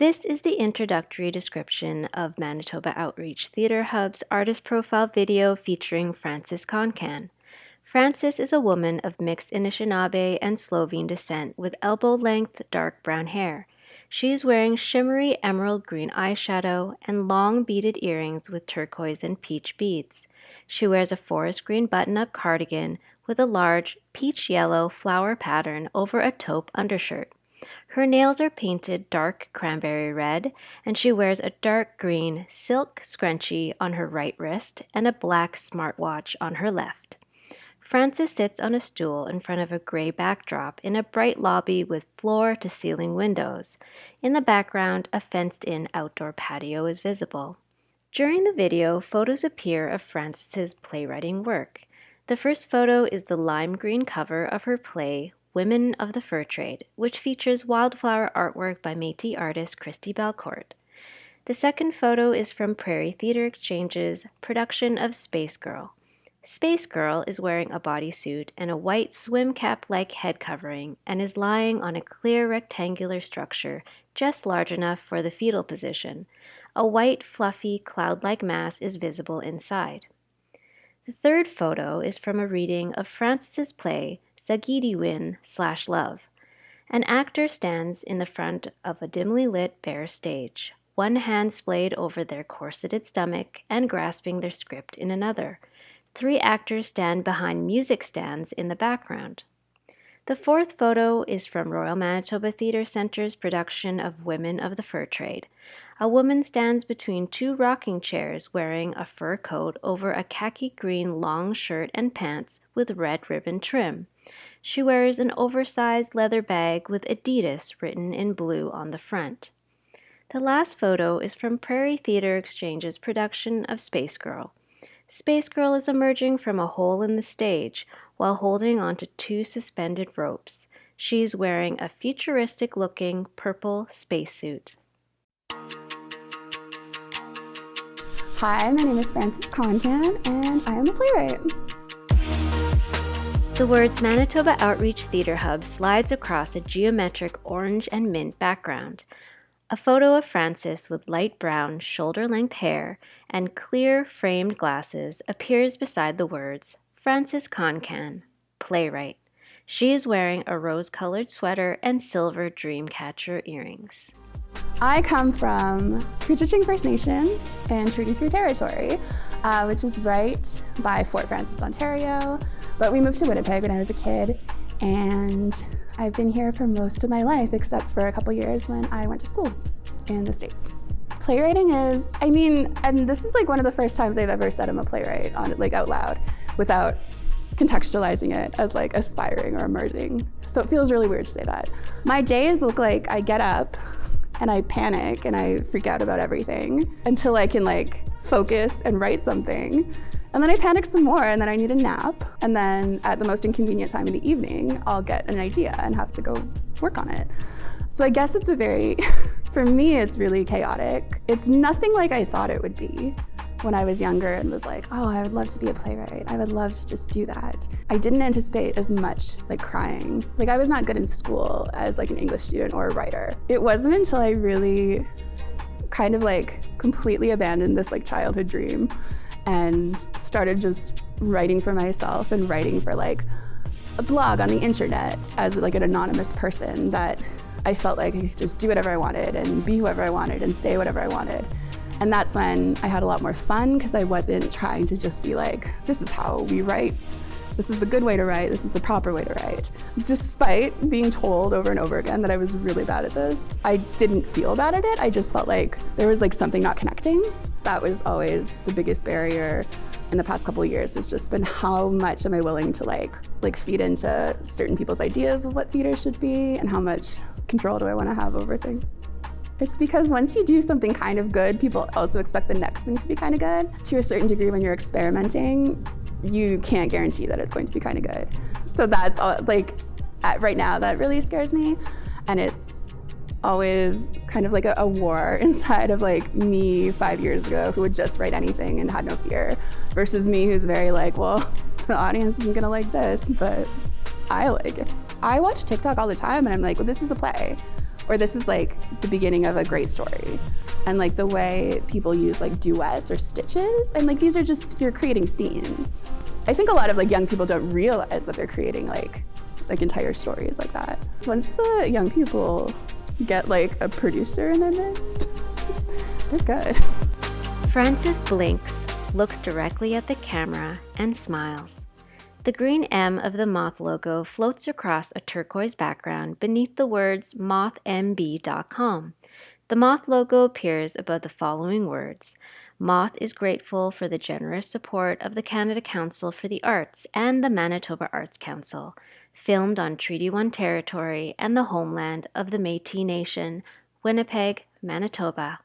This is the introductory description of Manitoba Outreach Theatre Hub's artist profile video featuring Frances Koncan. Frances is a woman of mixed Anishinaabe and Slovene descent with elbow-length dark brown hair. She is wearing shimmery emerald green eyeshadow and long beaded earrings with turquoise and peach beads. She wears a forest green button-up cardigan with a large peach yellow flower pattern over a taupe undershirt. Her nails are painted dark cranberry red, and she wears a dark green silk scrunchie on her right wrist and a black smartwatch on her left. Frances sits on a stool in front of a gray backdrop in a bright lobby with floor-to-ceiling windows. In the background, a fenced-in outdoor patio is visible. During the video, photos appear of Frances's playwriting work. The first photo is the lime green cover of her play, Women of the Fur Trade, which features wildflower artwork by Métis artist Christy Belcourt. The second photo is from Prairie Theatre Exchange's production of Space Girl. Space Girl is wearing a bodysuit and a white swim cap-like head covering and is lying on a clear rectangular structure just large enough for the fetal position. A white, fluffy, cloud-like mass is visible inside. The third photo is from a reading of Frances's play, Sagidiwin/Love. An actor stands in the front of a dimly lit bare stage, one hand splayed over their corseted stomach and grasping their script in another. 3 actors stand behind music stands in the background. The fourth photo is from Royal Manitoba Theatre Centre's production of Women of the Fur Trade. A woman stands between 2 rocking chairs wearing a fur coat over a khaki green long shirt and pants with red ribbon trim. She wears an oversized leather bag with Adidas written in blue on the front. The last photo is from Prairie Theatre Exchange's production of Space Girl. Space Girl is emerging from a hole in the stage while holding onto 2 suspended ropes. She's wearing a futuristic-looking purple spacesuit. Hi, my name is Frances Koncan, and I am a playwright. The words Manitoba Outreach Theatre Hub slides across a geometric orange and mint background. A photo of Frances with light brown, shoulder-length hair and clear, framed glasses appears beside the words, Frances Koncan, playwright. She is wearing a rose-colored sweater and silver dreamcatcher earrings. I come from Couchiching First Nation in Treaty 3 territory, which is right by Fort Frances, Ontario. But we moved to Winnipeg when I was a kid, and I've been here for most of my life, except for a couple years when I went to school in the States. Playwriting is, and this is like one of the first times I've ever said I'm a playwright out loud without contextualizing it as like aspiring or emerging. So it feels really weird to say that. My days look like I get up and I panic and I freak out about everything until I can like focus and write something. And then I panic some more and then I need a nap. And then at the most inconvenient time in the evening, I'll get an idea and have to go work on it. So I guess it's for me, it's really chaotic. It's nothing like I thought it would be when I was younger and was like, oh, I would love to be a playwright. I would love to just do that. I didn't anticipate as much like crying. Like I was not good in school as like an English student or a writer. It wasn't until I really kind of like completely abandoned this like childhood dream and started just writing for myself and writing for like a blog on the internet as like an anonymous person that I felt like I could just do whatever I wanted and be whoever I wanted and say whatever I wanted. And that's when I had a lot more fun because I wasn't trying to just be like, this is how we write. This is the good way to write. This is the proper way to write. Despite being told over and over again that I was really bad at this, I didn't feel bad at it. I just felt like there was like something not connecting. That was always the biggest barrier in the past couple of years. Has just been how much am I willing to like feed into certain people's ideas of what theater should be and how much control do I want to have over things. It's because once you do something kind of good, people also expect the next thing to be kind of good. To a certain degree, when you're experimenting, you can't guarantee that it's going to be kind of good. So that's all, like, right now, that really scares me. And it's always kind of like a war inside of like me 5 years ago who would just write anything and had no fear versus me who's very like, well, the audience isn't gonna like this, but I like it. I watch TikTok all the time and I'm like, well, this is a play. Or this is like the beginning of a great story. And like the way people use like duets or stitches, and like these are just, you're creating scenes. I think a lot of like young people don't realize that they're creating like entire stories like that. Once the young people get like a producer in their midst, they're good. Frances blinks, looks directly at the camera, and smiles. The green M of the Moth logo floats across a turquoise background beneath the words mothmb.com. The Moth logo appears above the following words: Moth is grateful for the generous support of the Canada Council for the Arts and the Manitoba Arts Council. Filmed on Treaty 1 territory and the homeland of the Métis Nation, Winnipeg, Manitoba.